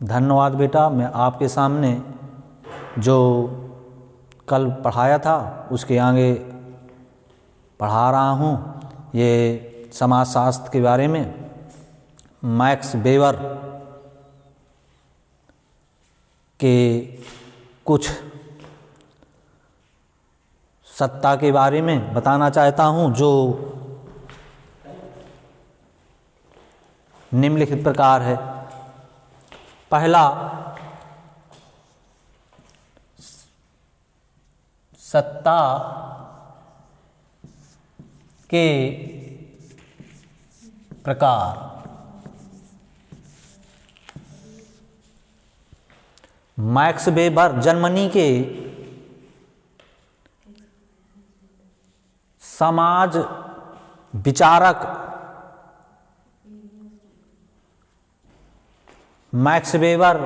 धन्यवाद बेटा। मैं आपके सामने जो कल पढ़ाया था उसके आगे पढ़ा रहा हूँ। ये समाजशास्त्र के बारे में मैक्स वेबर के कुछ सत्ता के बारे में बताना चाहता हूँ, जो निम्नलिखित प्रकार है। पहला, सत्ता के प्रकार। मैक्स वेबर जर्मनी के समाज विचारक मैक्स वेबर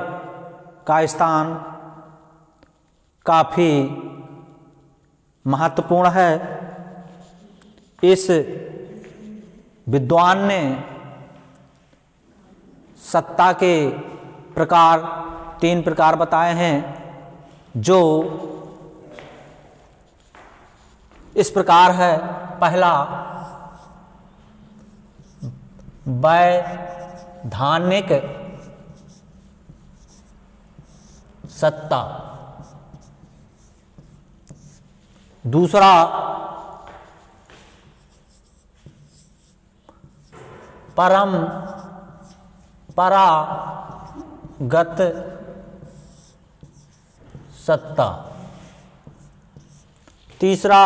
का स्थान काफ़ी महत्वपूर्ण है। इस विद्वान ने सत्ता के प्रकार 3 प्रकार बताए हैं, जो इस प्रकार है। पहला, वैधानिक सत्ता। दूसरा, परंपरागत सत्ता। तीसरा,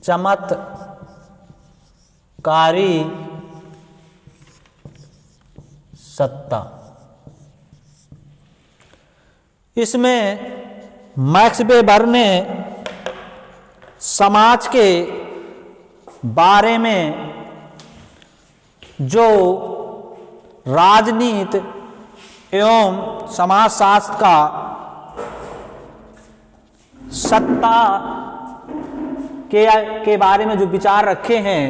चमत्कारी सत्ता। इसमें मैक्स वेबर ने समाज के बारे में जो राजनीति एवं समाजशास्त्र का सत्ता के बारे में जो विचार रखे हैं,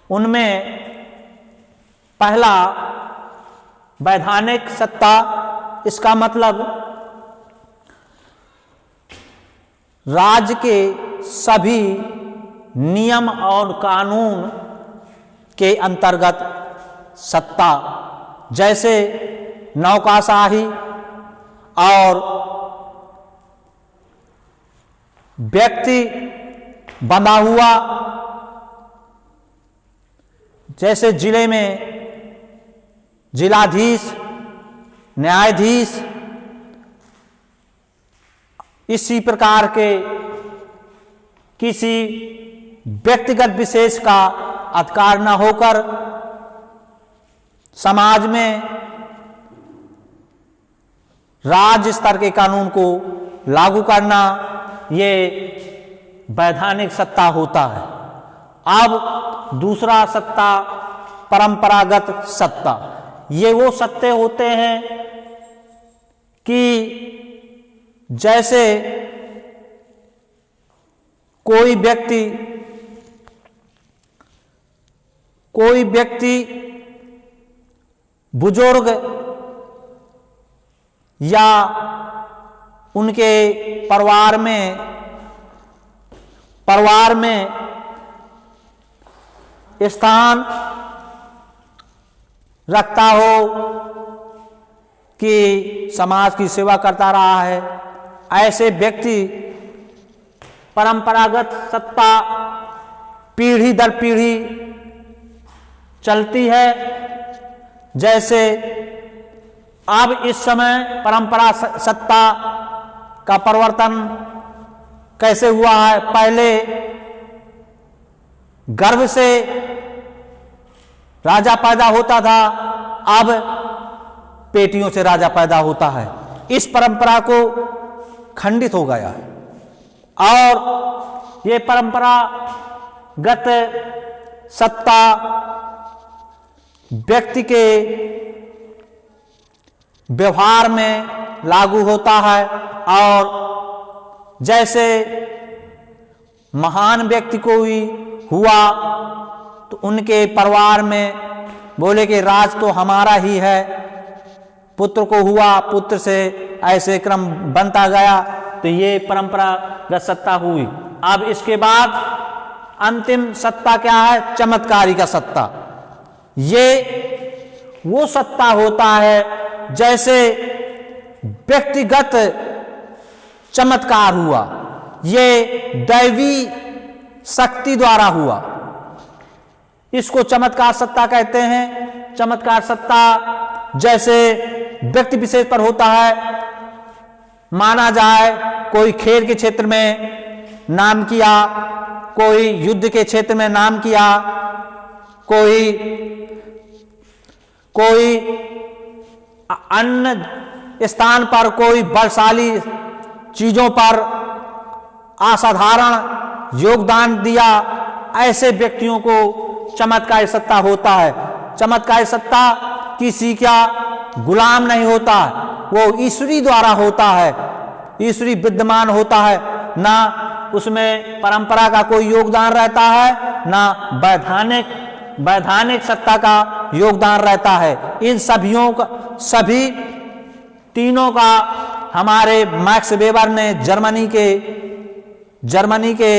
उनमें पहला वैधानिक सत्ता। इसका मतलब राज्य के सभी नियम और कानून के अंतर्गत सत्ता, जैसे नौकरशाही और व्यक्ति बंधा हुआ। जैसे जिले में जिलाधीश, न्यायाधीश, इसी प्रकार के किसी व्यक्तिगत विशेष का अधिकार न होकर समाज में राज्य स्तर के कानून को लागू करना, ये वैधानिक सत्ता होता है। अब दूसरा सत्ता, परंपरागत सत्ता। ये वो सत्ते होते हैं कि जैसे कोई व्यक्ति बुजुर्ग या उनके परिवार में स्थान रखता हो कि समाज की सेवा करता रहा है, ऐसे व्यक्ति परंपरागत सत्ता पीढ़ी दर पीढ़ी चलती है। जैसे अब इस समय परंपरा सत्ता का परिवर्तन कैसे हुआ है। पहले गर्भ से राजा पैदा होता था, अब पेटियों से राजा पैदा होता है। इस परंपरा को खंडित हो गया है और ये परंपरागत सत्ता व्यक्ति के व्यवहार में लागू होता है। और जैसे महान व्यक्ति को ही हुआ तो उनके परिवार में बोले कि राज तो हमारा ही है, पुत्र को हुआ, पुत्र से ऐसे क्रम बनता गया, तो ये परंपरागत सत्ता हुई। अब इसके बाद अंतिम सत्ता क्या है? चमत्कारी का सत्ता। ये वो सत्ता होता है जैसे व्यक्तिगत चमत्कार हुआ, ये दैवी शक्ति द्वारा हुआ, इसको चमत्कार सत्ता कहते हैं। चमत्कार सत्ता जैसे व्यक्ति विशेष पर होता है, माना जाए कोई खेल के क्षेत्र में नाम किया, कोई युद्ध के क्षेत्र में नाम किया, कोई अन्य स्थान पर कोई बलशाली चीजों पर असाधारण योगदान दिया, ऐसे व्यक्तियों को चमत्कारी सत्ता होता है। चमत्कारी सत्ता किसी का गुलाम नहीं होता है, वो ईश्वरी द्वारा होता है, ईश्वरी विद्यमान होता है, ना उसमें परंपरा का कोई योगदान रहता है, ना वैधानिक सत्ता का योगदान रहता है। इन सभी तीनों का हमारे मैक्स वेबर ने जर्मनी के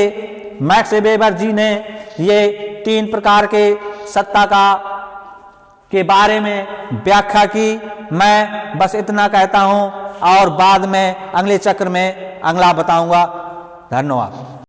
मैक्स वेबर जी ने ये 3 प्रकार के सत्ता के बारे में व्याख्या की। मैं बस इतना कहता हूं और बाद में अगले चक्र में अगला बताऊंगा। धन्यवाद।